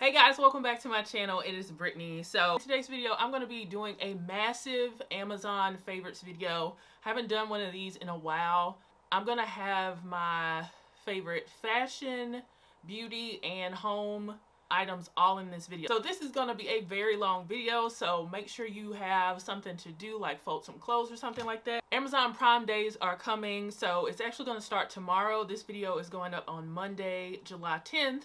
Hey guys, welcome back to my channel. It is Brittany. So in today's video, I'm going to be doing a massive Amazon favorites video. Haven't done one of these in a while. I'm going to have my favorite fashion, beauty, and home items all in this video. So this is going to be a very long video, so make sure you have something to do, like fold some clothes or something like that. Amazon Prime days are coming, so it's actually going to start tomorrow. This video is going up on Monday, July 10th.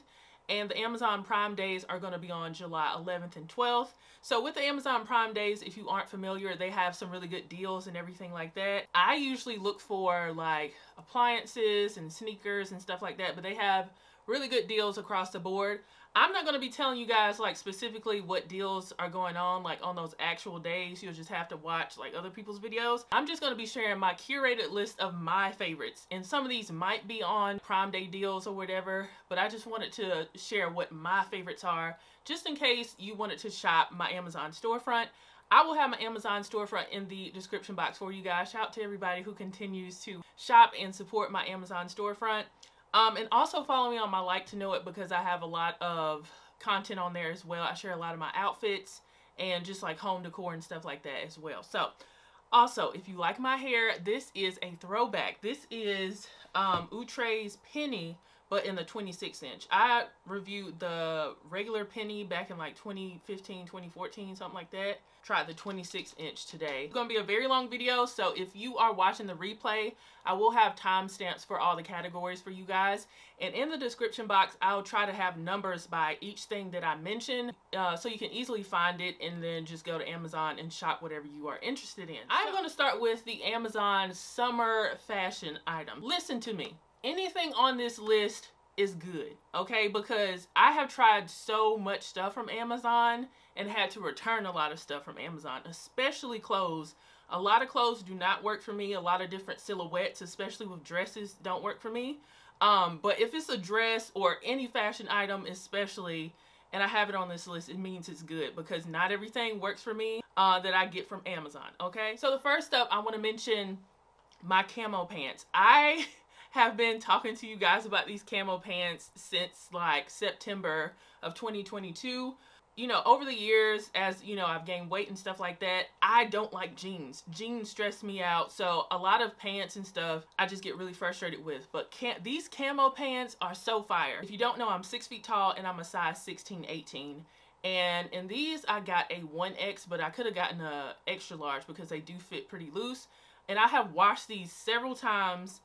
And the Amazon Prime days are going to be on July 11th and 12th. So with the Amazon Prime days, if you aren't familiar, they have some really good deals and everything like that. I usually look for like appliances and sneakers and stuff like that, but they have really good deals across the board. I'm not going to be telling you guys like specifically what deals are going on like on those actual days. You'll just have to watch like other people's videos. I'm just going to be sharing my curated list of my favorites, and some of these might be on Prime Day deals or whatever, but I just wanted to share what my favorites are just in case you wanted to shop my Amazon storefront. I will have my Amazon storefront in the description box for you guys. Shout out to everybody who continues to shop and support my Amazon storefront. And also follow me on my Like to Know It, because I have a lot of content on there as well. I share a lot of my outfits and just like home decor and stuff like that as well. So also, if you like my hair, this is a throwback. This is Outre's penny, but in the 26-inch. I reviewed the regular penny back in like 2015, 2014, something like that. Tried the 26-inch today. It's gonna be a very long video, so if you are watching the replay, I will have timestamps for all the categories for you guys. And in the description box, I'll try to have numbers by each thing that I mention, so you can easily find it and then just go to Amazon and shop whatever you are interested in. I'm gonna start with the Amazon summer fashion item. Listen to me. Anything on this list is good, okay? Because I have tried so much stuff from Amazon and had to return a lot of stuff from Amazon, especially clothes. A lot of clothes do not work for me. A lot of different silhouettes, especially with dresses, don't work for me. But if it's a dress or any fashion item especially, and I have it on this list, it means it's good, because not everything works for me that I get from Amazon, okay? So the first up, I want to mention my camo pants. I have been talking to you guys about these camo pants since like September of 2022. You know, over the years, as you know, I've gained weight and stuff like that, I don't like jeans. Jeans stress me out, so a lot of pants and stuff I just get really frustrated with. But these camo pants are so fire. If you don't know, I'm 6 feet tall and I'm a size 16, 18. And in these, I got a 1X, but I could have gotten a extra large because they do fit pretty loose. And I have washed these several times.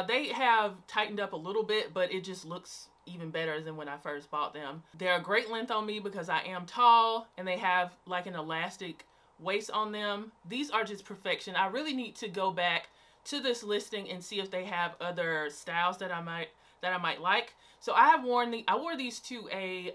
They have tightened up a little bit, but it just looks even better than when I first bought them. They're a great length on me because I am tall, and they have like an elastic waist on them. These are just perfection. I really need to go back to this listing and see if they have other styles that I might like. So I wore these to a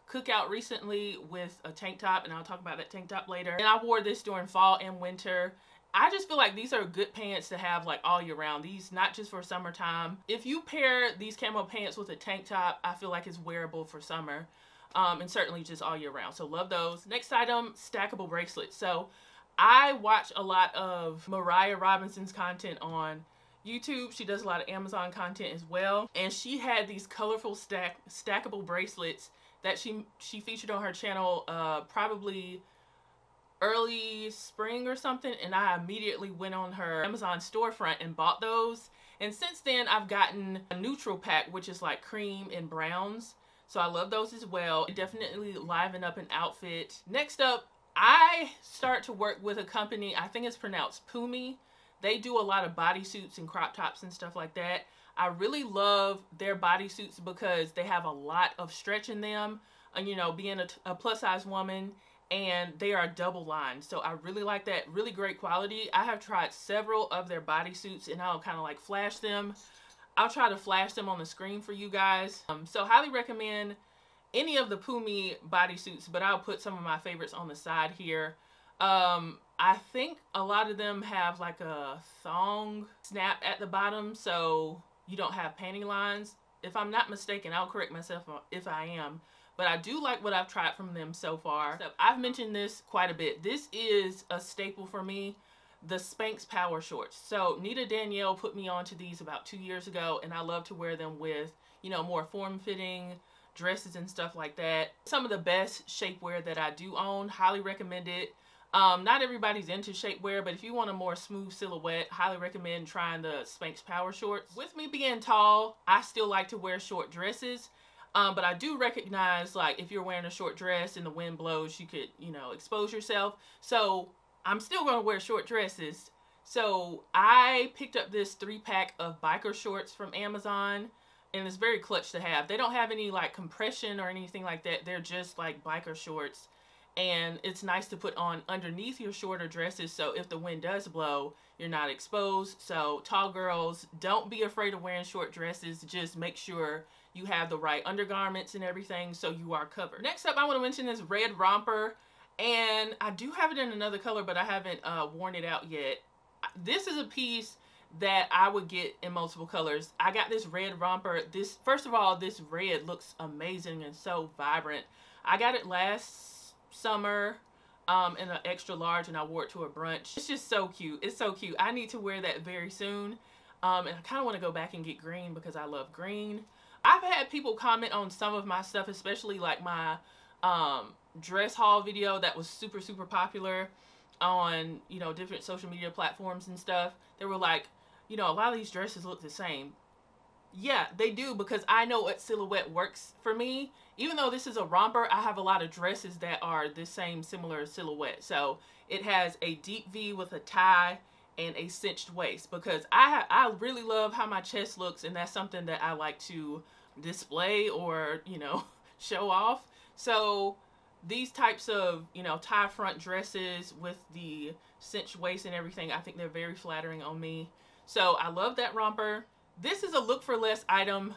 cookout recently with a tank top, and I'll talk about that tank top later. And I wore this during fall and winter. I just feel like these are good pants to have like all year round. These not just for summertime. If you pair these camo pants with a tank top, I feel like it's wearable for summer, and certainly just all year round. So love those. Next item, stackable bracelets. So I watch a lot of Mariah Robinson's content on YouTube. She does a lot of Amazon content as well, and she had these colorful stackable bracelets that she featured on her channel probably early spring or something, and I immediately went on her Amazon storefront and bought those. And since then, I've gotten a neutral pack, which is like cream and browns, so I love those as well. It definitely liven up an outfit. Next up, I start to work with a company, I think it's pronounced PUMIEY. They do a lot of bodysuits and crop tops and stuff like that. I really love their bodysuits because they have a lot of stretch in them, and you know, being a plus size woman, and they are double lined, so I really like that. Really great quality. I have tried several of their bodysuits, and I'll kind of like flash them. I'll try to flash them on the screen for you guys. So highly recommend any of the PUMIEY bodysuits, but I'll put some of my favorites on the side here. I think a lot of them have like a thong snap at the bottom, so you don't have panty lines. If I'm not mistaken, I'll correct myself if I am. But I do like what I've tried from them so far. So I've mentioned this quite a bit. This is a staple for me, the Spanx Power Shorts. So Nita Danielle put me onto these about 2 years ago, and I love to wear them with, you know, more form-fitting dresses and stuff like that. Some of the best shapewear that I do own, highly recommend it. Not everybody's into shapewear, but if you want a more smooth silhouette, highly recommend trying the Spanx Power Shorts. With me being tall, I still like to wear short dresses, but I do recognize, like, if you're wearing a short dress and the wind blows, you could, you know, expose yourself. So I'm still going to wear short dresses. So I picked up this 3-pack of biker shorts from Amazon, and it's very clutch to have. They don't have any like compression or anything like that. They're just like biker shorts. And it's nice to put on underneath your shorter dresses, so if the wind does blow, you're not exposed. So tall girls, don't be afraid of wearing short dresses. Just make sure you have the right undergarments and everything so you are covered. Next up, I want to mention this red romper. And I do have it in another color, but I haven't worn it out yet. This is a piece that I would get in multiple colors. I got this red romper. This, first of all, this red looks amazing and so vibrant. I got it last summer in an extra large, and I wore it to a brunch. It's just so cute. It's so cute. I need to wear that very soon, and I kind of want to go back and get green because I love green. I've had people comment on some of my stuff, especially like my dress haul video that was super popular on, you know, different social media platforms and stuff. They were like, you know, a lot of these dresses look the same. Yeah, they do, because I know what silhouette works for me. Even though this is a romper, I have a lot of dresses that are the same similar silhouette. So it has a deep V with a tie and a cinched waist, because I really love how my chest looks, and that's something that I like to display or, you know, show off. So these types of, you know, tie front dresses with the cinched waist and everything, I think they're very flattering on me. So I love that romper. This is a look for less item.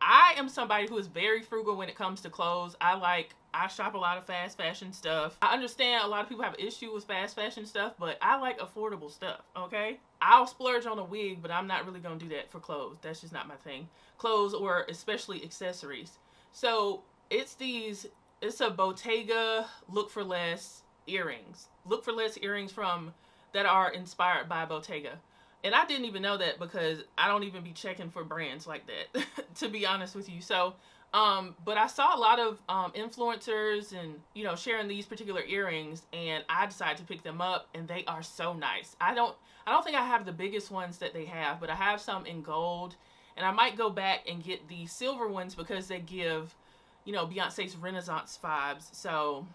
I am somebody who is very frugal when it comes to clothes. I shop a lot of fast fashion stuff. I understand a lot of people have an issue with fast fashion stuff, but I like affordable stuff, okay? I'll splurge on a wig, but I'm not really gonna do that for clothes. That's just not my thing. Clothes, or especially accessories. So it's a Bottega look for less earrings. Look for less earrings that are inspired by Bottega. And I didn't even know that, because I don't even be checking for brands like that, to be honest with you. So, but I saw a lot of influencers and, you know, sharing these particular earrings, and I decided to pick them up, and they are so nice. I don't think I have the biggest ones that they have, but I have some in gold, and I might go back and get the silver ones because they give, you know, Beyonce's Renaissance vibes. So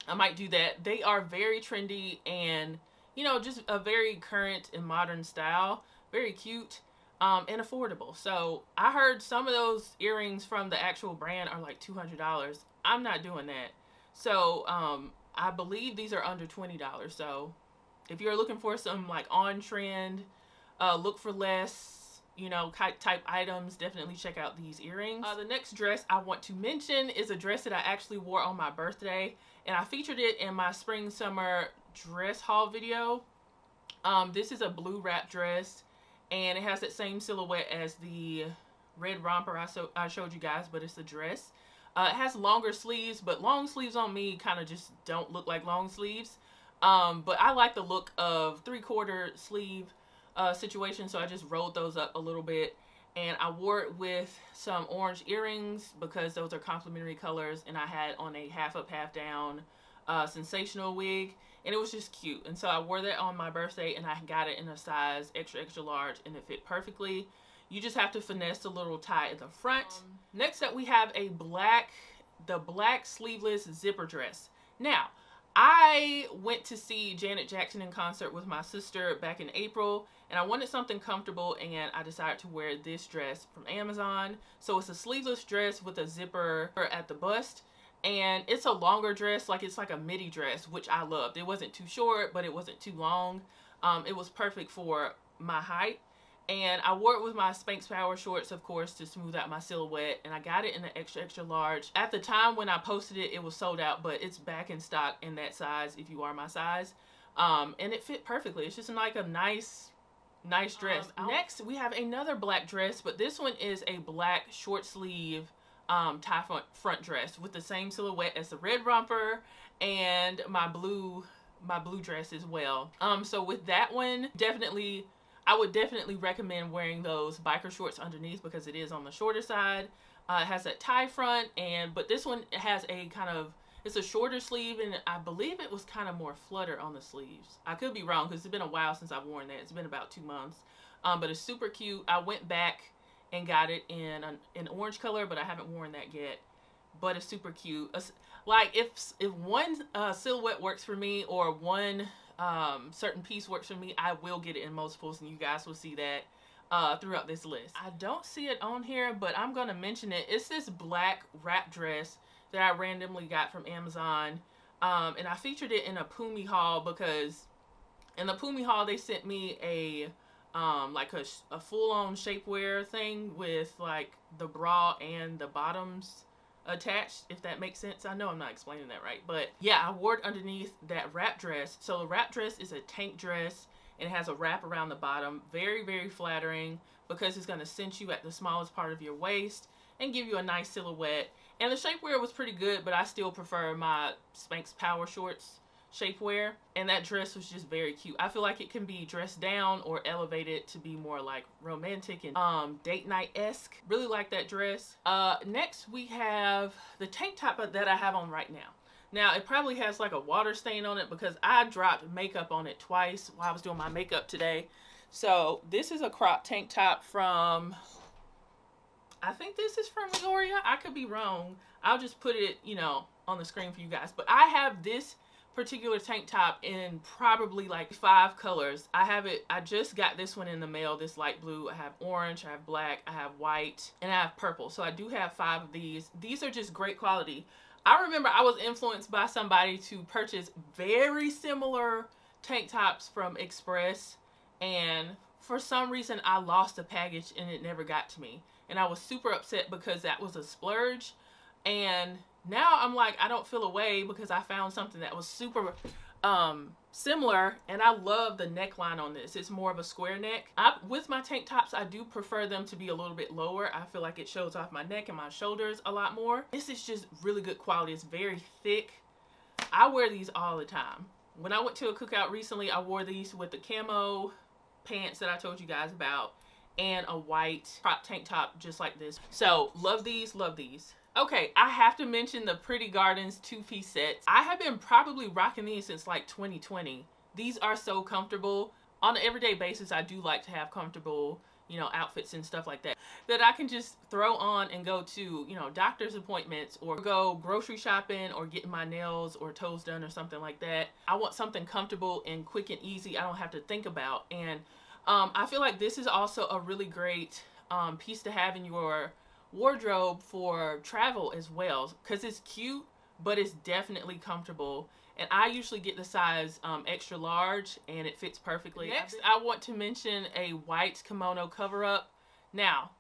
I might do that. They are very trendy and, you know, just a very current and modern style. Very cute and affordable. So I heard some of those earrings from the actual brand are like $200. I'm not doing that. So I believe these are under $20. So if you're looking for some like on trend, look for less, you know, type items, definitely check out these earrings. The next dress I want to mention is a dress that I actually wore on my birthday, and I featured it in my spring summer dress haul video. This is a blue wrap dress, and it has that same silhouette as the red romper I showed you guys, but it's a dress. It has longer sleeves, but long sleeves on me kind of just don't look like long sleeves. But I like the look of 3/4 sleeve situation, so I just rolled those up a little bit, and I wore it with some orange earrings because those are complementary colors, and I had on a half up half down sensational wig, and it was just cute. And so I wore that on my birthday, and I got it in a size extra large, and it fit perfectly. You just have to finesse the little tie at the front. Next up, we have the black sleeveless zipper dress. Now, I went to see Janet Jackson in concert with my sister back in April, and I wanted something comfortable, and I decided to wear this dress from Amazon. So it's a sleeveless dress with a zipper at the bust, and it's a longer dress, like it's like a midi dress, which I loved. It wasn't too short, but it wasn't too long. It was perfect for my height. And I wore it with my Spanx Power Shorts, of course, to smooth out my silhouette. And I got it in an extra large. At the time when I posted it, it was sold out, but it's back in stock in that size if you are my size. And it fit perfectly. It's just like a nice dress. Next, we have another black dress, but this one is a black short sleeve tie front dress with the same silhouette as the red romper and my blue dress as well. So with that one, definitely I would definitely recommend wearing those biker shorts underneath because it is on the shorter side. It has that tie front, but this one has a kind of, it's a shorter sleeve, and I believe it was kind of more flutter on the sleeves. I could be wrong because it's been a while since I've worn that. It's been about 2 months. But it's super cute. I went back and got it in an orange color, but I haven't worn that yet. But it's super cute. Like if one silhouette works for me, or one certain piece works for me, I will get it in multiples, and you guys will see that throughout this list. I don't see it on here, but I'm gonna mention it. It's this black wrap dress that I randomly got from Amazon, and I featured it in a PUMIEY haul because in the PUMIEY haul they sent me a like a full-on shapewear thing with like the bra and the bottoms attached, if that makes sense. I know I'm not explaining that right, but yeah, I wore it underneath that wrap dress. So the wrap dress is a tank dress, and it has a wrap around the bottom. Very, very flattering because it's going to cinch you at the smallest part of your waist and give you a nice silhouette. And the shapewear was pretty good, but I still prefer my Spanx Power Shorts shapewear, and that dress was just very cute. I feel like it can be dressed down or elevated to be more like romantic and date night-esque. Really like that dress. Next we have the tank top that I have on right now. Now it probably has like a water stain on it because I dropped makeup on it twice while I was doing my makeup today. So this is a crop tank top from, I think this is from Leoria. I could be wrong. I'll just put it, you know, on the screen for you guys. But I have this particular tank top in probably like 5 colors. I just got this one in the mail, this light blue. I have orange, I have black, I have white, and I have purple. So I do have 5 of these. These are just great quality. I remember I was influenced by somebody to purchase very similar tank tops from Express, and for some reason I lost the package and it never got to me. And I was super upset because that was a splurge, and now I'm like, I don't feel a way because I found something that was super similar, and I love the neckline on this. It's more of a square neck. With my tank tops, I do prefer them to be a little bit lower. I feel like it shows off my neck and my shoulders a lot more. This is just really good quality. It's very thick. I wear these all the time. When I went to a cookout recently, I wore these with the camo pants that I told you guys about and a white crop tank top just like this. So love these, love these. Okay, I have to mention the Pretty Gardens 2-piece sets. I have been probably rocking these since like 2020. These are so comfortable. On an everyday basis, I do like to have comfortable, you know, outfits and stuff like that I can just throw on and go to, you know, doctor's appointments, or go grocery shopping, or getting my nails or toes done or something like that. I want something comfortable and quick and easy I don't have to think about. And I feel like this is also a really great piece to have in your wardrobe for travel as well, because it's cute but it's definitely comfortable. And I usually get the size extra large, and it fits perfectly. Next, I want to mention a white kimono cover-up. Now,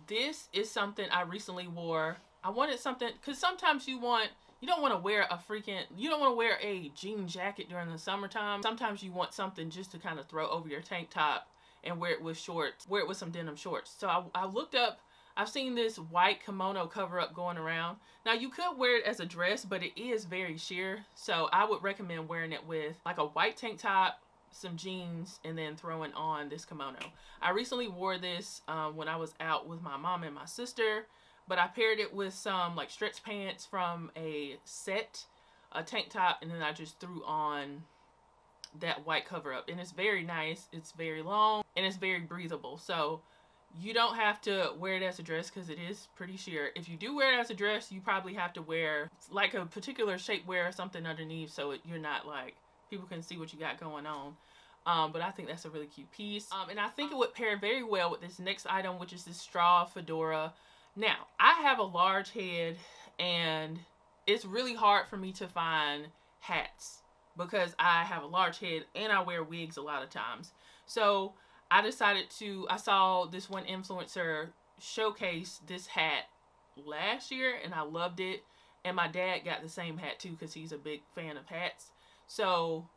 this is something I recently wore. I wanted something, because sometimes you don't want to wear a jean jacket during the summertime. Sometimes you want something just to kind of throw over your tank top and wear it with shorts, wear it with some denim shorts. So I looked up, I've seen this white kimono cover-up going around. Now, you could wear it as a dress, but it is very sheer. So I would recommend wearing it with like a white tank top, some jeans, and then throwing on this kimono. I recently wore this when I was out with my mom and my sister, but I paired it with some like stretch pants from a set, a tank top, and then I just threw on that white cover-up. And it's very nice, it's very long, and it's very breathable. So you don't have to wear it as a dress because it is pretty sheer. If you do wear it as a dress, you probably have to wear like a particular shapewear or something underneath, so you're not like, people can see what you got going on. But I think that's a really cute piece. And I think it would pair very well with this next item, which is this straw fedora. Now, I have a large head, and it's really hard for me to find hats because I have a large head and I wear wigs a lot of times. So I decided I saw this one influencer showcase this hat last year, and I loved it. And my dad got the same hat too because he's a big fan of hats. So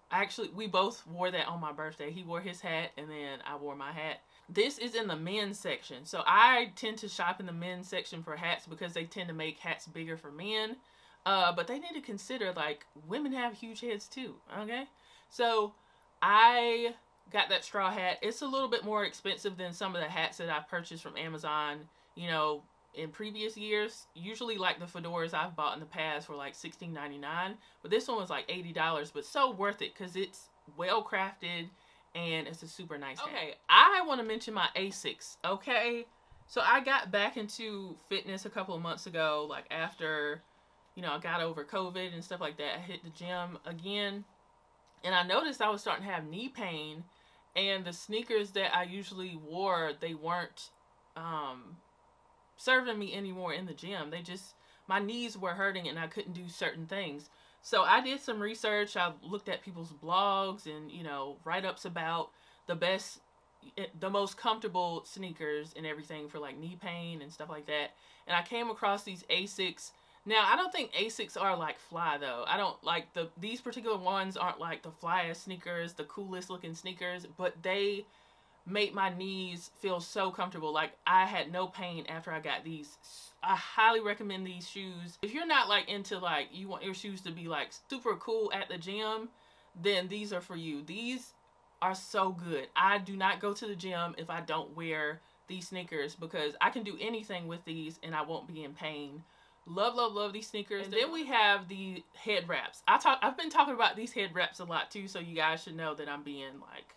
we both wore that on my birthday. He wore his hat and then I wore my hat. This is in the men's section. So I tend to shop in the men's section for hats because they tend to make hats bigger for men. But they need to consider, like, women have huge heads too, okay? So I got that straw hat. It's a little bit more expensive than some of the hats that I've purchased from Amazon, you know, in previous years. Usually like the fedoras I've bought in the past were like $16.99, but this one was like $80, but so worth it because it's well crafted and it's a super nice hat. Okay, I want to mention my Asics, okay? So I got back into fitness a couple of months ago, like after, you know, I got over COVID and stuff like that. I hit the gym again, and I noticed I was starting to have knee pain, and the sneakers that I usually wore, they weren't serving me anymore in the gym. They just, my knees were hurting and I couldn't do certain things. So I did some research. I looked at people's blogs and, you know, write-ups about the most comfortable sneakers and everything for like knee pain and stuff like that. And I came across these Asics. Now, I don't think Asics are like fly though. I don't like these particular ones aren't like the flyest sneakers, the coolest looking sneakers, but they made my knees feel so comfortable. Like I had no pain after I got these. I highly recommend these shoes. If you're not like into like, you want your shoes to be like super cool at the gym, then these are for you. These are so good. I do not go to the gym if I don't wear these sneakers because I can do anything with these and I won't be in pain. Love, love, love these sneakers. And then we have the head wraps. I've been talking about these head wraps a lot too, so you guys should know that I'm being like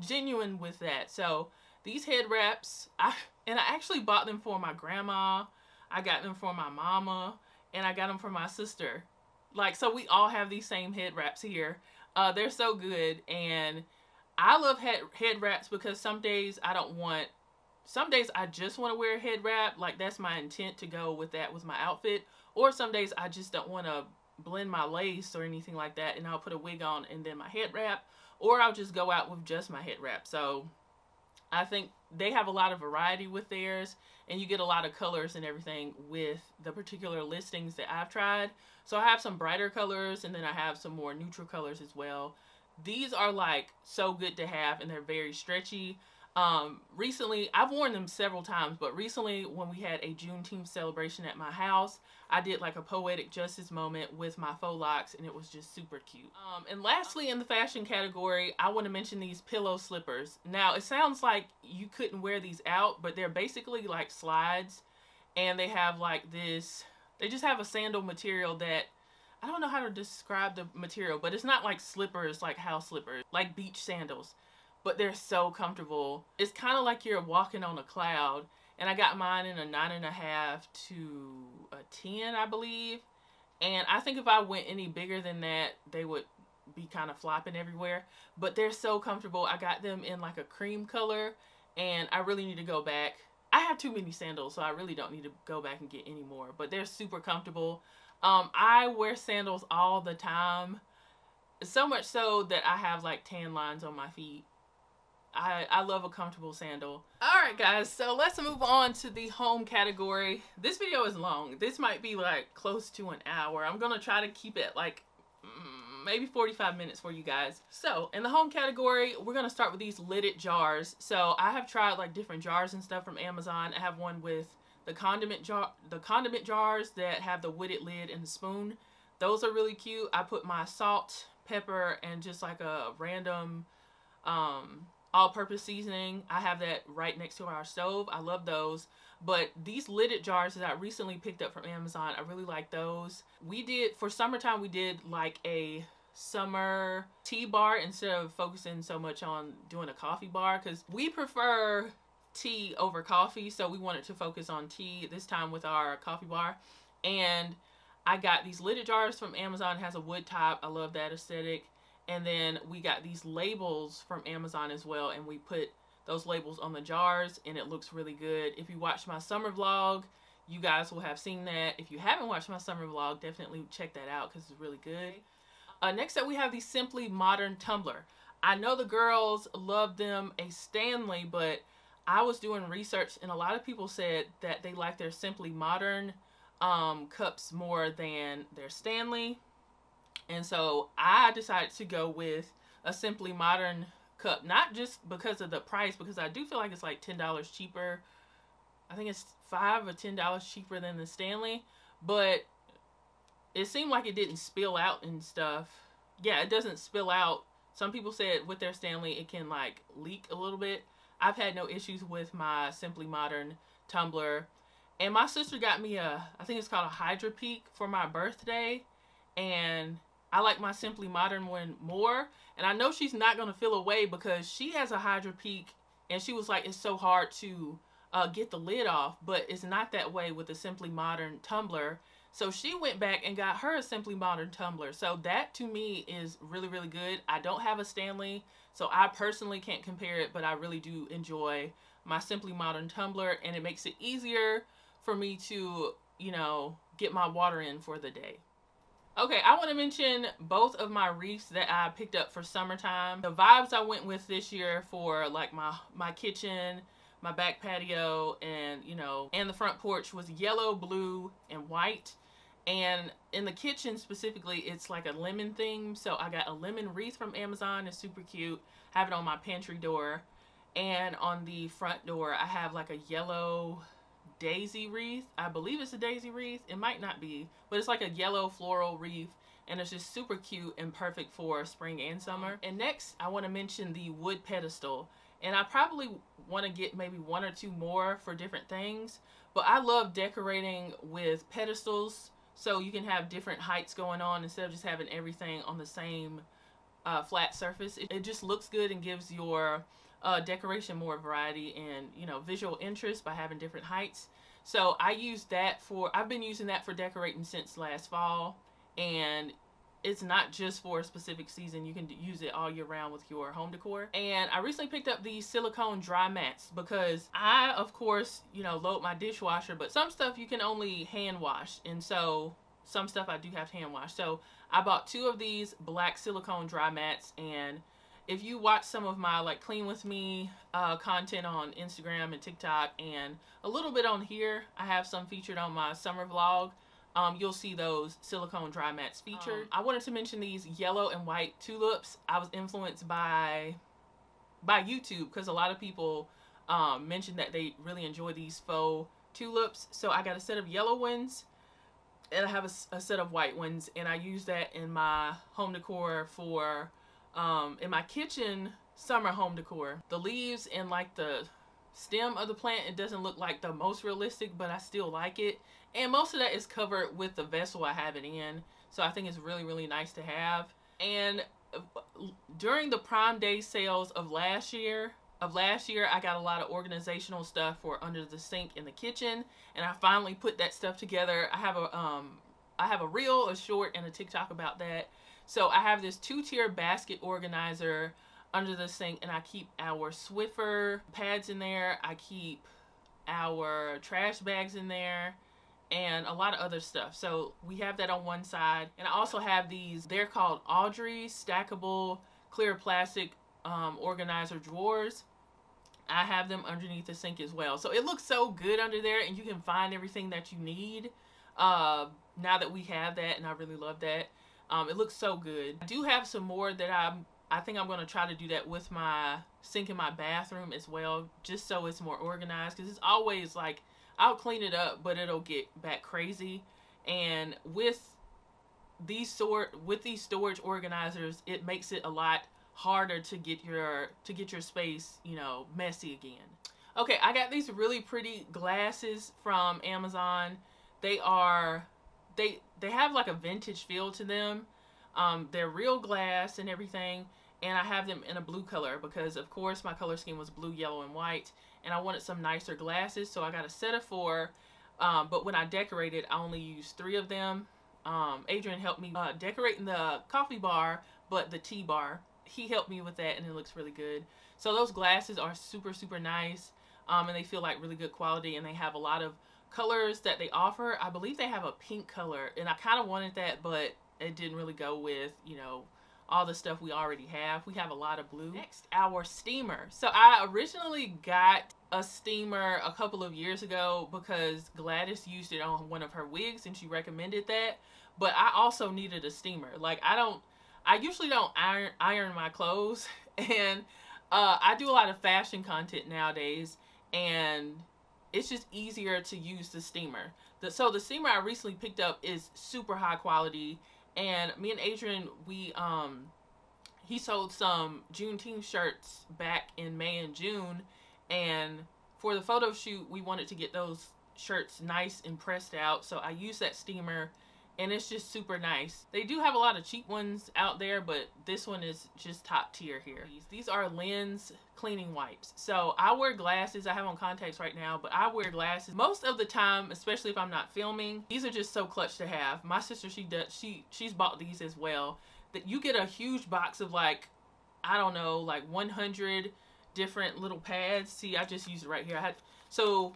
genuine with that. So these head wraps, I actually bought them for my grandma, I got them for my mama, and I got them for my sister. Like, so we all have these same head wraps here. They're so good, and I love head wraps because some days I just want to wear a head wrap, like that's my intent to go with that with my outfit, or some days I just don't want to blend my lace or anything like that, and I'll put a wig on and then my head wrap, or I'll just go out with just my head wrap. So I think they have a lot of variety with theirs, and you get a lot of colors and everything with the particular listings that I've tried. So I have some brighter colors, and then I have some more neutral colors as well. These are like so good to have, and they're very stretchy. Recently, I've worn them several times, but recently when we had a Juneteenth celebration at my house, I did like a poetic justice moment with my faux locks, and it was just super cute. And lastly, in the fashion category, I want to mention these pillow slippers. Now, it sounds like you couldn't wear these out, but they're basically like slides, and they have like this, they just have a sandal material that, I don't know how to describe the material, but it's not like slippers, like house slippers, like beach sandals. But they're so comfortable. It's kind of like you're walking on a cloud. And I got mine in a 9.5 to a 10, I believe. And I think if I went any bigger than that, they would be kind of flopping everywhere. But they're so comfortable. I got them in like a cream color, and I really need to go back. I have too many sandals, so I really don't need to go back and get any more. But they're super comfortable. I wear sandals all the time. So much so that I have like tan lines on my feet. I love a comfortable sandal. Alright guys, so let's move on to the home category. This video is long. This might be like close to an hour. I'm gonna try to keep it like maybe 45 minutes for you guys. So in the home category, we're gonna start with these lidded jars. So I have tried like different jars and stuff from Amazon. I have one with the condiment jars that have the wooded lid and the spoon. Those are really cute. I put my salt, pepper, and just like a random all-purpose seasoning. I have that right next to our stove. I love those. But these lidded jars that I recently picked up from Amazon, I really like those. We did, for summertime, we did like a summer tea bar instead of focusing so much on doing a coffee bar, because we prefer tea over coffee, so we wanted to focus on tea this time with our coffee bar. And I got these lidded jars from Amazon. It has a wood top. I love that aesthetic. And then we got these labels from Amazon as well, and we put those labels on the jars, and it looks really good. If you watched my summer vlog, you guys will have seen that. If you haven't watched my summer vlog, definitely check that out because it's really good. Next up, we have the Simply Modern tumbler. I know the girls love them a Stanley, but I was doing research, and a lot of people said that they like their Simply Modern cups more than their Stanley. And so I decided to go with a Simply Modern cup, not just because of the price, because I do feel like it's like $10 cheaper. I think it's $5 or $10 cheaper than the Stanley, but it seemed like it didn't spill out and stuff. Yeah, it doesn't spill out some people said with their Stanley it can like leak a little bit. I've had no issues with my Simply Modern tumbler. And my sister got me I think it's called a Hydra Peak for my birthday. And I like my Simply Modern one more. And I know she's not going to feel away because she has a Hydra Peak. And she was like, it's so hard to get the lid off. But it's not that way with the Simply Modern tumbler. So she went back and got her a Simply Modern tumbler. So that to me is really, really good. I don't have a Stanley, so I personally can't compare it, but I really do enjoy my Simply Modern tumbler, and it makes it easier for me to, you know, get my water in for the day. Okay, I want to mention both of my wreaths that I picked up for summertime. The vibes I went with this year for like my kitchen, my back patio, and you know, and the front porch was yellow, blue, and white. And in the kitchen specifically, it's like a lemon theme. So I got a lemon wreath from Amazon. It's super cute. I have it on my pantry door. And on the front door, I have like a yellow daisy wreath. I believe it's a daisy wreath. It might not be, but it's like a yellow floral wreath. And it's just super cute and perfect for spring and summer. And next, I want to mention the wood pedestal. And I probably want to get maybe one or two more for different things. But I love decorating with pedestals, so you can have different heights going on instead of just having everything on the same flat surface. It just looks good and gives your decoration more variety and, you know, visual interest by having different heights. So I use that I've been using that for decorating since last fall. And it's not just for a specific season. You can use it all year round with your home decor. And I recently picked up these silicone dry mats because I, of course, you know, load my dishwasher, but some stuff you can only hand wash. And so some stuff I do have to hand wash. So I bought 2 of these black silicone dry mats. And if you watch some of my like clean with me content on Instagram and TikTok and a little bit on here, I have some featured on my summer vlog. You'll see those silicone dry mats featured. I wanted to mention these yellow and white tulips. I was influenced by YouTube because a lot of people mentioned that they really enjoy these faux tulips. So I got a set of yellow ones and I have a set of white ones, and I use that in my home decor for in my kitchen summer home decor. The leaves and like the stem of the plant, it doesn't look like the most realistic, but I still like it. And most of that is covered with the vessel I have it in. So I think it's really, really nice to have. And during the Prime Day sales of last year, I got a lot of organizational stuff for under the sink in the kitchen. And I finally put that stuff together. I have a reel, a short, and a TikTok about that. So I have this 2-tier basket organizer under the sink, and I keep our Swiffer pads in there. I keep our trash bags in there and a lot of other stuff. So we have that on one side. And I also have these, they're called OUTRE stackable clear plastic organizer drawers. I have them underneath the sink as well. So it looks so good under there, and you can find everything that you need now that we have that, and I really love that. It looks so good. I do have some more that I think I'm going to try to do that with my sink in my bathroom as well, just so it's more organized, because it's always like, I'll clean it up, but it'll get back crazy. And with these storage organizers, it makes it a lot harder to get your space, you know, messy again. Okay, I got these really pretty glasses from Amazon. They have like a vintage feel to them. They're real glass and everything, and I have them in a blue color because of course my color scheme was blue, yellow, and white, and I wanted some nicer glasses, so I got a set of 4. But when I decorated, I only used 3 of them. Adrian helped me decorating the coffee bar, but the tea bar, he helped me with that, and it looks really good. So those glasses are super, super nice, and they feel like really good quality, and they have a lot of colors that they offer. I believe they have a pink color, and I kind of wanted that, but it didn't really go with, you know, all the stuff we already have. We have a lot of blue. Next, our steamer. So I originally got a steamer a couple of years ago because Gladys used it on one of her wigs and she recommended that. But I also needed a steamer. Like I usually don't iron my clothes, and I do a lot of fashion content nowadays, and it's just easier to use the steamer. So the steamer I recently picked up is super high quality, and me and Adrian, he sold some Juneteenth shirts back in May and June, and for the photo shoot we wanted to get those shirts nice and pressed out, so I used that steamer, and it's just super nice. They do have a lot of cheap ones out there, but this one is just top tier here. These are lens cleaning wipes. So I wear glasses. I have on contacts right now, but I wear glasses most of the time, especially if I'm not filming. These are just so clutch to have. My sister, she's bought these as well. That you get a huge box of like, I don't know, like 100 different little pads. See, I just used it right here. So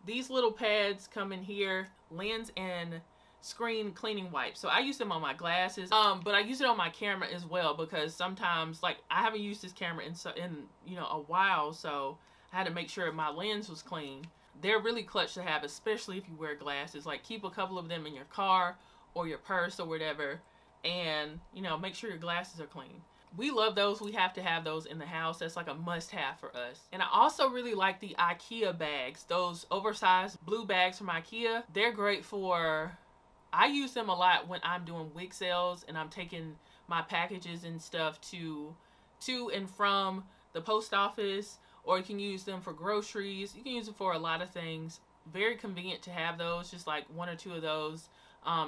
these little pads come in here, lens and screen cleaning wipes. So I use them on my glasses, but I use it on my camera as well, because sometimes, like, I haven't used this camera in you know, a while, so I had to make sure my lens was clean. They're really clutch to have, especially if you wear glasses. Like, keep a couple of them in your car or your purse or whatever, and, you know, make sure your glasses are clean. We love those. We have to have those in the house. That's like a must-have for us. And I also really like the IKEA bags, those oversized blue bags from IKEA. They're great for, I use them a lot when I'm doing wig sales and I'm taking my packages and stuff to and from the post office, or you can use them for groceries. You can use them for a lot of things. Very convenient to have those, just like 1 or 2 of those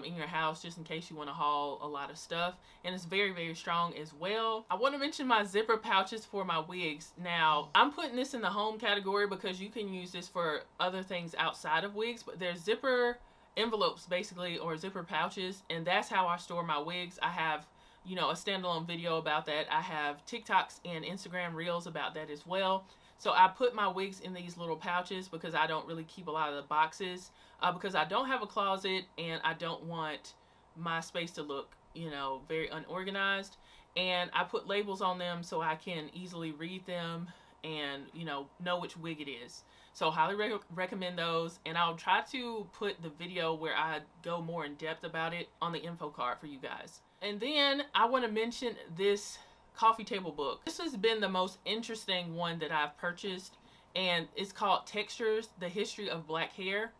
in your house, just in case you want to haul a lot of stuff. And it's very, very strong as well. I want to mention my zipper pouches for my wigs. Now, I'm putting this in the home category because you can use this for other things outside of wigs, but there's zipper envelopes basically, or zipper pouches, and that's how I store my wigs. I have, you know, a standalone video about that. I have TikToks and Instagram reels about that as well. So I put my wigs in these little pouches because I don't really keep a lot of the boxes, because I don't have a closet and I don't want my space to look, you know, very unorganized. And I put labels on them so I can easily read them and, you know which wig it is. So highly recommend those, and I'll try to put the video where I go more in depth about it on the info card for you guys. And then I want to mention this coffee table book. This has been the most interesting one that I've purchased, and it's called Textures: The History of Black Hair.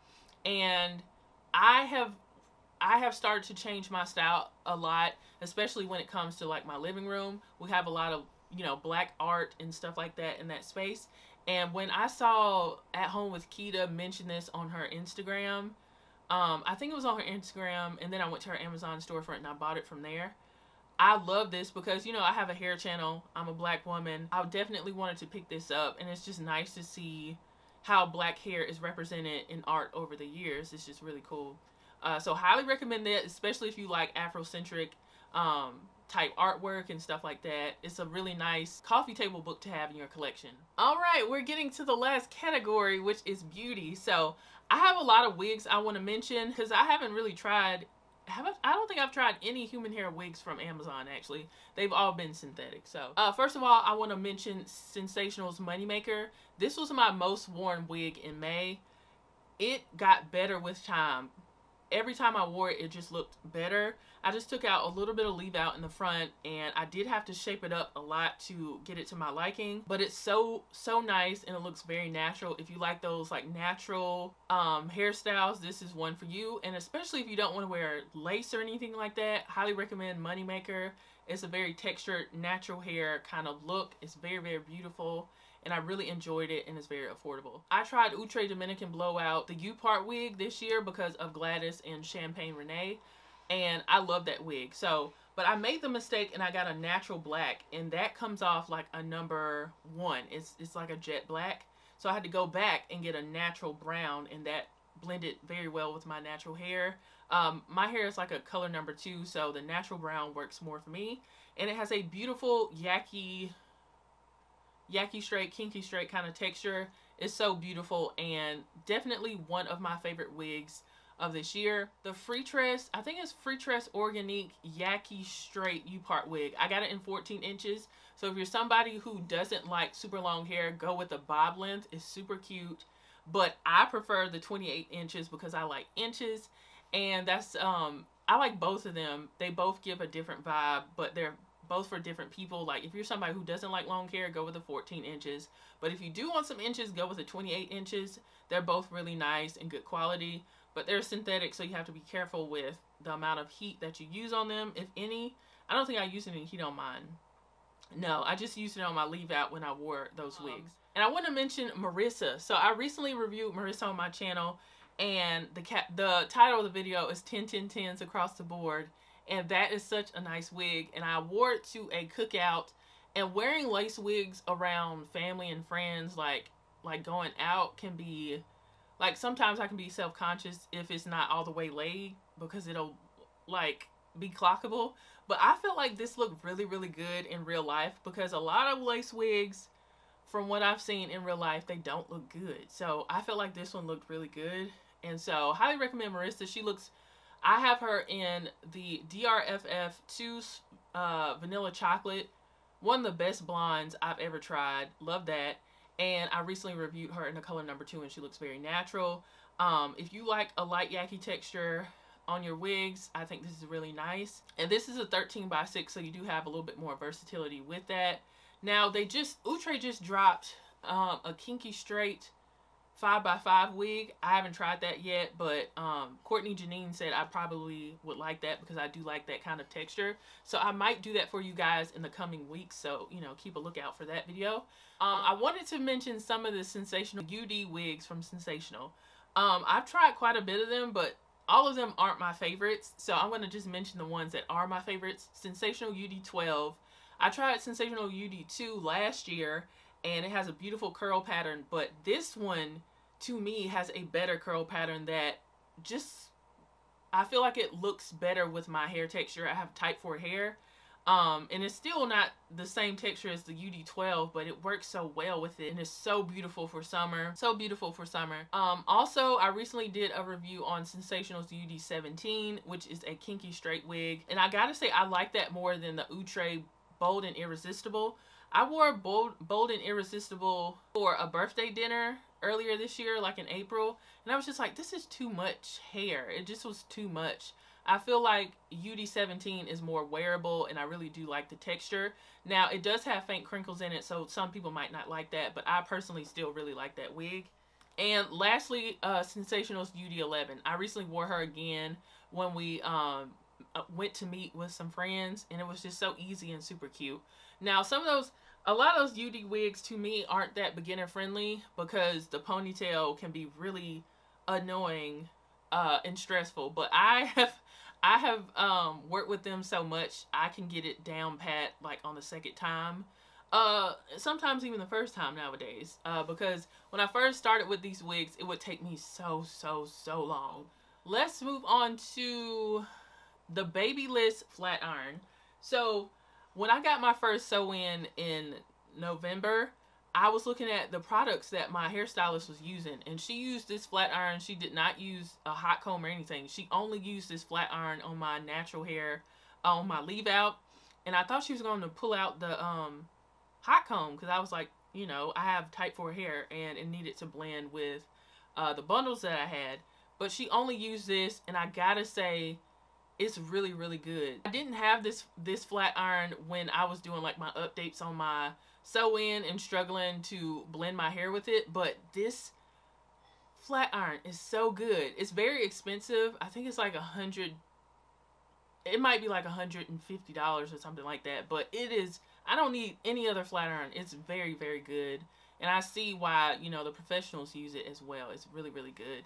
And I have started to change my style a lot, especially when it comes to like my living room. We have a lot of, you know, black art and stuff like that in that space. And when I saw At Home with Keita mention this on her Instagram, I think it was on her Instagram, and then I went to her Amazon storefront and I bought it from there. I love this because, you know, I have a hair channel. I'm a black woman. I definitely wanted to pick this up, and it's just nice to see how black hair is represented in art over the years. It's just really cool. So highly recommend that, especially if you like Afrocentric type artwork and stuff like that. It's a really nice coffee table book to have in your collection. All right, we're getting to the last category, which is beauty. So I have a lot of wigs I want to mention because I haven't really tried, I don't think I've tried any human hair wigs from Amazon actually. They've all been synthetic. So first of all, I want to mention Sensational's Moneymaker. This was my most worn wig in May. It got better with time. Every time I wore it, it just looked better. I just took out a little bit of leave out in the front, and I did have to shape it up a lot to get it to my liking, but it's so nice, and it looks very natural. If you like those like natural hairstyles, this is one for you. And especially if you don't want to wear lace or anything like that, highly recommend Moneymaker. It's a very textured, natural hair kind of look. It's very, very beautiful, and I really enjoyed it, and it's very affordable. I tried Outre Dominican Blowout, the U-part wig this year because of Gladys and Champagne Renee, and I love that wig. So, but I made the mistake and I got a natural black, and that comes off like a number 1. It's like a jet black. So I had to go back and get a natural brown, and that blended very well with my natural hair. My hair is like a color number 2, so the natural brown works more for me. And it has a beautiful yaki straight, kinky straight kind of texture. It's so beautiful, and definitely one of my favorite wigs of this year. The FREETRESS, I think it's FREETRESS Organique Yaki Straight U-part wig. I got it in 14 inches. So if you're somebody who doesn't like super long hair, go with the bob length. It's super cute. But I prefer the 28 inches because I like inches. And that's, I like both of them. They both give a different vibe, but they're both for different people. Like if you're somebody who doesn't like long hair, go with the 14 inches. But if you do want some inches, go with the 28 inches. They're both really nice and good quality, but they're synthetic, so you have to be careful with the amount of heat that you use on them, if any. I don't think I used any heat on mine. No, I just used it on my leave out when I wore those wigs. And I want to mention Marisa. So I recently reviewed Marisa on my channel, and the title of the video is 10 10 10s across the board, and that is such a nice wig. And I wore it to a cookout, and wearing lace wigs around family and friends, like going out, can be like, sometimes I can be self-conscious if it's not all the way laid, because it'll like be clockable. But I felt like this looked really, really good in real life, because a lot of lace wigs, from what I've seen in real life, they don't look good. So I felt like this one looked really good. And so highly recommend Marisa. She looks, I have her in the DRFF 2 Vanilla Chocolate. One of the best blondes I've ever tried. Love that. And I recently reviewed her in the color number 2, and she looks very natural. If you like a light yaki texture on your wigs, I think this is really nice. And this is a 13x6, so you do have a little bit more versatility with that. Now OUTRE just dropped a kinky straight 5x5 wig. I haven't tried that yet, but Courtney Janine said I probably would like that, because I do like that kind of texture. So I might do that for you guys in the coming weeks, so you know, keep a lookout for that video. I wanted to mention some of the Sensational UD wigs from Sensational. I've tried quite a bit of them, but all of them aren't my favorites, so I'm going to just mention the ones that are my favorites. Sensational UD 12. I tried Sensational UD 2 last year, and it has a beautiful curl pattern, but this one, to me, has a better curl pattern that just, I feel like it looks better with my hair texture. I have type 4 hair, and it's still not the same texture as the UD 12, but it works so well with it, and it's so beautiful for summer. So beautiful for summer. Also, I recently did a review on Sensational's UD 17, which is a kinky straight wig, and I gotta say I like that more than the OUTRE Bold and Irresistible. I wore Bold and Irresistible for a birthday dinner earlier this year, like in April, and I was just like, this is too much hair. It just was too much. I feel like UD 17 is more wearable, and I really do like the texture. Now, it does have faint crinkles in it, so some people might not like that, but I personally still really like that wig. And lastly, Sensational's UD 11. I recently wore her again when we went to meet with some friends, and it was just so easy and super cute. Now, a lot of those UD wigs to me aren't that beginner friendly, because the ponytail can be really annoying and stressful, but I have worked with them so much I can get it down pat like on the second time, sometimes even the first time nowadays, because when I first started with these wigs, it would take me so long. Let's move on to the Babyliss flat iron. So when I got my first sew-in November, I was looking at the products that my hairstylist was using, and she used this flat iron. She did not use a hot comb or anything. She only used this flat iron on my natural hair, on my leave out, and I thought she was going to pull out the hot comb, because I was like, you know, I have type 4 hair and it needed to blend with the bundles that I had, but she only used this, and I gotta say, it's really good. I didn't have this flat iron when I was doing like my updates on my sew-in and struggling to blend my hair with it, but this flat iron is so good. It's very expensive. I think it's like it might be like $150 or something like that, but it is, I don't need any other flat iron. It's very good, and I see why, you know, the professionals use it as well. It's really good.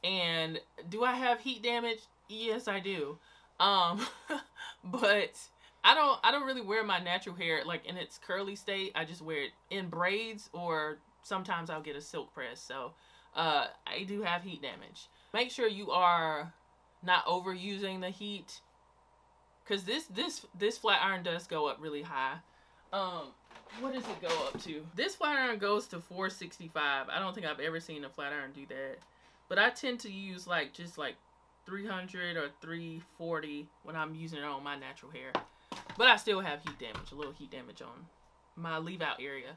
And do I have heat damage? Yes, I do. But I don't really wear my natural hair like in its curly state. I just wear it in braids, or sometimes I'll get a silk press. So I do have heat damage. Make sure you are not overusing the heat, because this flat iron does go up really high. What does it go up to? This flat iron goes to 465. I don't think I've ever seen a flat iron do that, but I tend to use like just like 300 or 340 when I'm using it on my natural hair. But I still have heat damage, a little heat damage on my leave out area.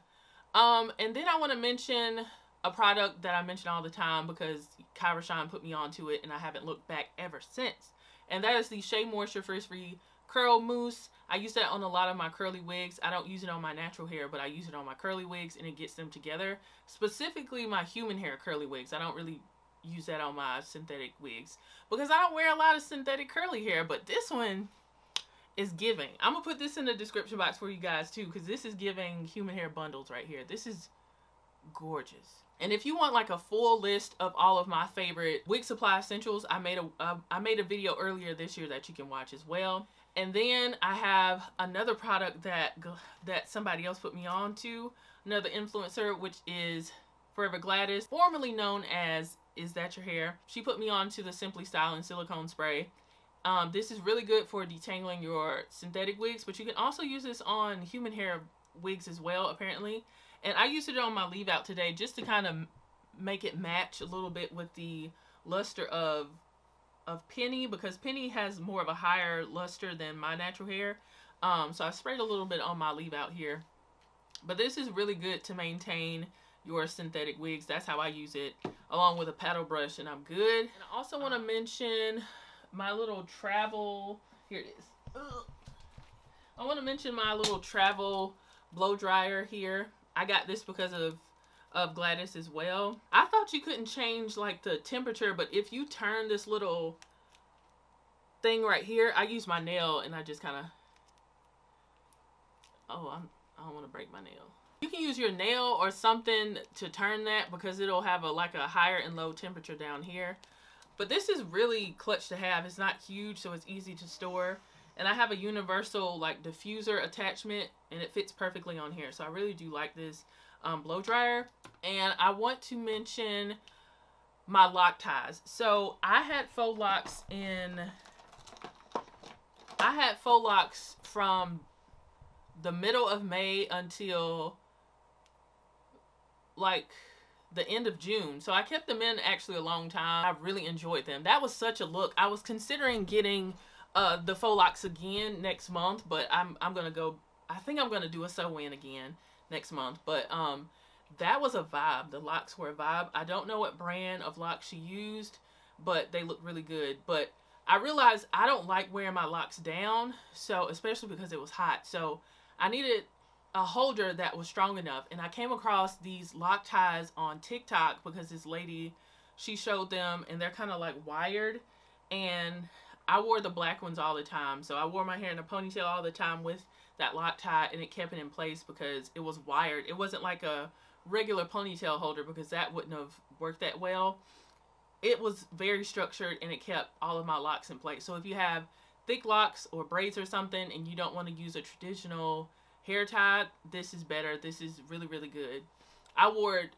And then I want to mention a product that I mention all the time, because Kyra Shine put me onto it and I haven't looked back ever since. And that is the Shea Moisture Frizz-Free Curl Mousse. I use that on a lot of my curly wigs. I don't use it on my natural hair, but I use it on my curly wigs, and it gets them together. Specifically my human hair curly wigs. I don't really use that on my synthetic wigs, because I don't wear a lot of synthetic curly hair, but this one, is giving. I'm gonna put this in the description box for you guys too, because this is giving human hair bundles right here. This is gorgeous. And if you want like a full list of all of my favorite wig supply essentials, I made a video earlier this year that you can watch as well. And then I have another product that somebody else put me on to, another influencer, which is Forever Gladys, formerly known as Is That Your Hair. She put me on to the Simply Styling silicone spray. This is really good for detangling your synthetic wigs, but you can also use this on human hair wigs as well, apparently. And I used it on my leave out today just to kind of make it match a little bit with the luster of Penny, because Penny has more of a higher luster than my natural hair. So I sprayed a little bit on my leave out here. But this is really good to maintain your synthetic wigs. That's how I use it, along with a paddle brush, and I'm good. And I also want to mention my little travel, here it is. Ugh. I want to mention my little travel blow dryer here. I got this because of Gladys as well. I thought you couldn't change like the temperature, but if you turn this little thing right here, I use my nail and I just kind of, I don't want to break my nail. You can use your nail or something to turn that, because it'll have like a higher and low temperature down here. But this is really clutch to have. It's not huge, so it's easy to store. And I have a universal like diffuser attachment, and it fits perfectly on here. So I really do like this blow dryer. And I want to mention my lock ties. So I had faux locks from the middle of May until like the end of June. So I kept them in actually a long time. I really enjoyed them. That was such a look. I was considering getting the faux locks again next month, but I'm gonna go, I think I'm gonna do a sew-in again next month. But that was a vibe. The locks were a vibe. I don't know what brand of locks she used, but they look really good. But I realized I don't like wearing my locks down, so especially because it was hot. So I needed a holder that was strong enough, and I came across these lock ties on TikTok because this lady, she showed them, and they're kind of like wired, and I wore the black ones all the time. So I wore my hair in a ponytail all the time with that lock tie, and it kept it in place because it was wired. It wasn't like a regular ponytail holder, because that wouldn't have worked that well. It was very structured, and it kept all of my locks in place. So if you have thick locks or braids or something and you don't want to use a traditional hair tie, this is better. This is really, really good. I wore it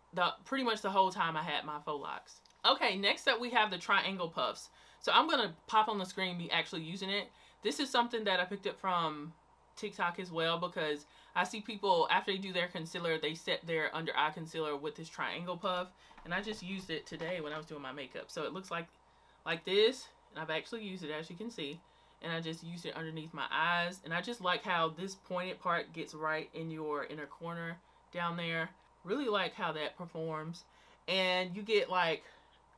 pretty much the whole time I had my faux locks. Okay, next up we have the triangle puffs. So I'm going to pop on the screen me actually using it. This is something that I picked up from TikTok as well, because I see people, after they do their concealer, they set their under eye concealer with this triangle puff. And I just used it today when I was doing my makeup. So it looks like this, and I've actually used it, as you can see. And I just used it underneath my eyes. And I just like how this pointed part gets right in your inner corner down there. Really like how that performs. And you get like,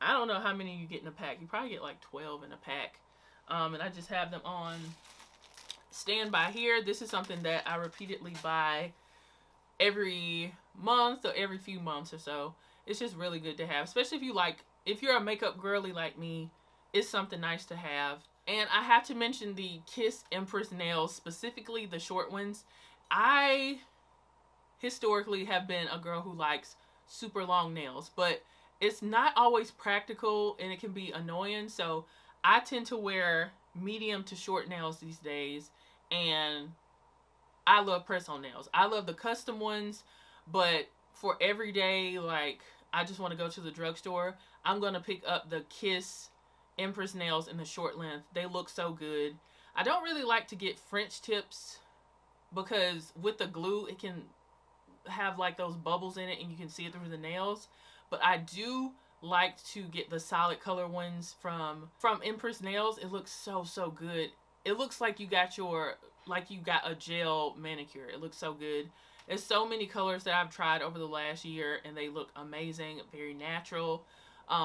I don't know how many you get in a pack. You probably get like 12 in a pack. And I just have them on standby here. This is something that I repeatedly buy every month or every few months or so. It's just really good to have, especially if you're a makeup girly like me. It's something nice to have. And I have to mention the Kiss Empress nails, specifically the short ones. I historically have been a girl who likes super long nails, but it's not always practical and it can be annoying. So I tend to wear medium to short nails these days, and I love press-on nails. I love the custom ones, but for everyday, like, I just want to go to the drugstore, I'm going to pick up the Kiss Empress nails in the short length. They look so good. I don't really like to get French tips because with the glue it can have like those bubbles in it and you can see it through the nails. But I do like to get the solid color ones from Empress Nails. It looks so good. It looks like you got a gel manicure. It looks so good. There's so many colors that I've tried over the last year and they look amazing, very natural.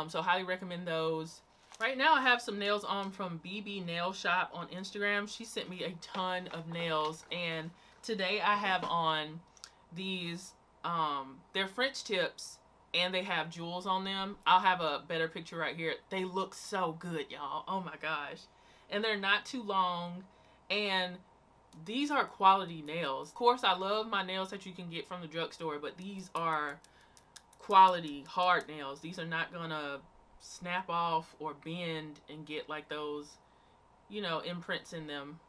So highly recommend those. Right now I have some nails on from BB Nail Shop on Instagram. She sent me a ton of nails, and today I have on these, they're French tips and they have jewels on them. I'll have a better picture right here. They look so good, y'all. Oh my gosh. And they're not too long, And these are quality nails. Of course, I love my nails that you can get from the drugstore, but these are quality hard nails. These are not gonna snap off or bend and get like those, you know, imprints in them.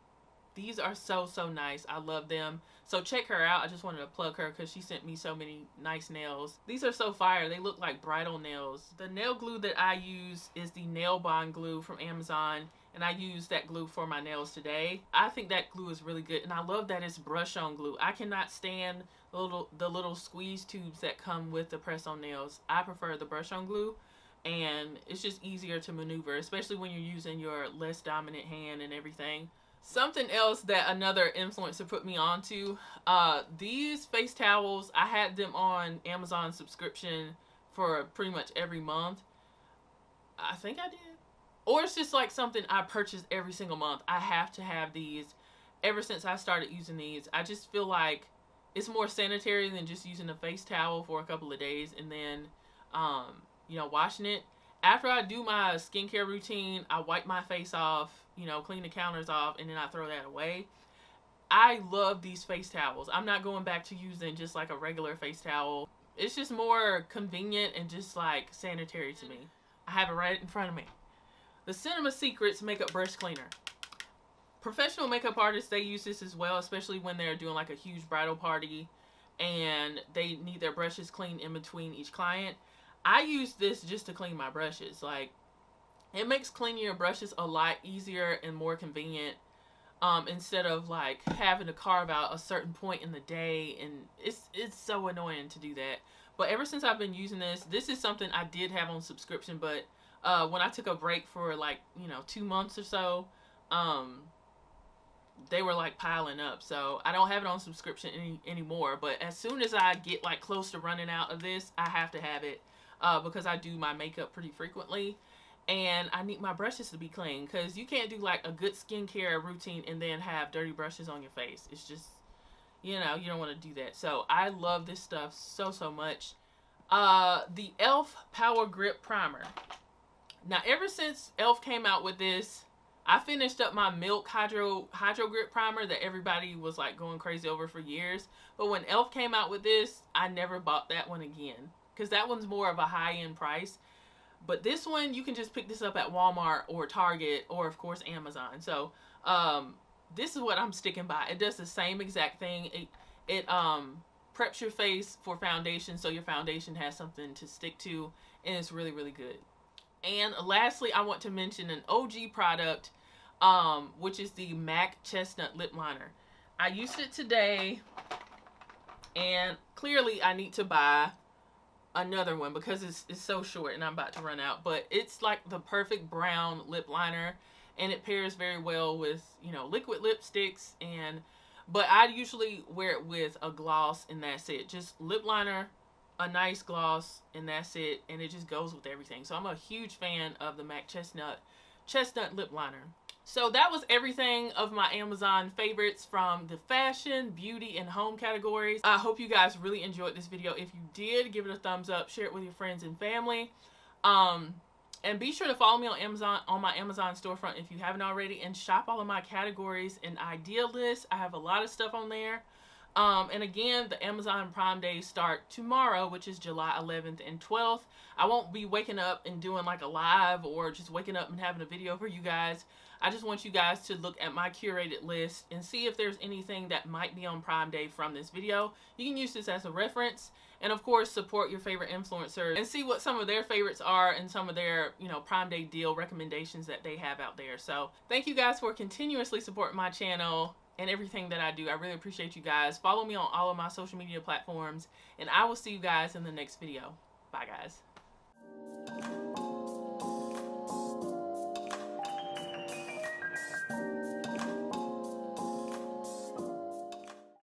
These are so nice. I love them. So check her out. I just wanted to plug her because she sent me so many nice nails. These are so fire. They look like bridal nails. The nail glue that I use is the Nail Bond glue from Amazon, and I use that glue for my nails today. I think that glue is really good, and I love that it's brush-on glue. I cannot stand the little squeeze tubes that come with the press-on nails. I prefer the brush-on glue, and it's just easier to maneuver, especially when you're using your less dominant hand and everything. Something else that another influencer put me onto, these face towels, I had them on Amazon subscription for pretty much every month. I think I did. Or it's just like something I purchase every single month. I have to have these ever since I started using these. I just feel like it's more sanitary than just using a face towel for a couple of days and then, you know, washing it. After I do my skincare routine, I wipe my face off, you know, clean the counters off, and then I throw that away. I love these face towels. I'm not going back to using just like a regular face towel. It's just more convenient and just like sanitary to me. I have it right in front of me. The Cinema Secrets Makeup Brush Cleaner. Professional makeup artists, they use this as well, especially when they're doing like a huge bridal party and they need their brushes cleaned in between each client. I use this just to clean my brushes. Like, it makes cleaning your brushes a lot easier and more convenient, instead of like having to carve out a certain point in the day, and it's so annoying to do that. But ever since I've been using this is something I did have on subscription, but when I took a break for like, you know, 2 months or so, they were like piling up, so I don't have it on subscription anymore. But as soon as I get like close to running out of this, I have to have it. Because I do my makeup pretty frequently and I need my brushes to be clean, because you can't do like a good skincare routine and then have dirty brushes on your face. It's just, you know, you don't want to do that. So I love this stuff so much. The e.l.f. Power Grip Primer. Now, ever since e.l.f. came out with this, I finished up my Milk Hydro Grip Primer that everybody was like going crazy over for years. But when e.l.f. came out with this, I never bought that one again, because that one's more of a high-end price. But this one, you can just pick this up at Walmart or Target or, of course, Amazon. So, this is what I'm sticking by. It does the same exact thing. It preps your face for foundation, so your foundation has something to stick to, and it's really good. And lastly, I want to mention an OG product, which is the MAC Chestnut Lip Liner. I used it today, and clearly I need to buy another one because it's so short and I'm about to run out. But it's like the perfect brown lip liner, and it pairs very well with, you know, liquid lipsticks. But I usually wear it with a gloss, and that's it. Just lip liner, a nice gloss, and that's it. And it just goes with everything. So I'm a huge fan of the MAC Chestnut Lip Liner. So that was everything of my Amazon favorites from the fashion, beauty, and home categories. I hope you guys really enjoyed this video. If you did, give it a thumbs up, share it with your friends and family. And be sure to follow me on Amazon, on my Amazon storefront if you haven't already, and shop all of my categories and idea lists. I have a lot of stuff on there. And again, the Amazon Prime Days start tomorrow, which is July 11th and 12th. I won't be waking up and doing like a live or just waking up and having a video for you guys. I just want you guys to look at my curated list and see if there's anything that might be on Prime Day from this video. You can use this as a reference, and of course support your favorite influencers and see what some of their favorites are and some of their, you know, Prime Day deal recommendations that they have out there. So thank you guys for continuously supporting my channel and everything that I do. I really appreciate you guys. Follow me on all of my social media platforms, and I will see you guys in the next video. Bye, guys.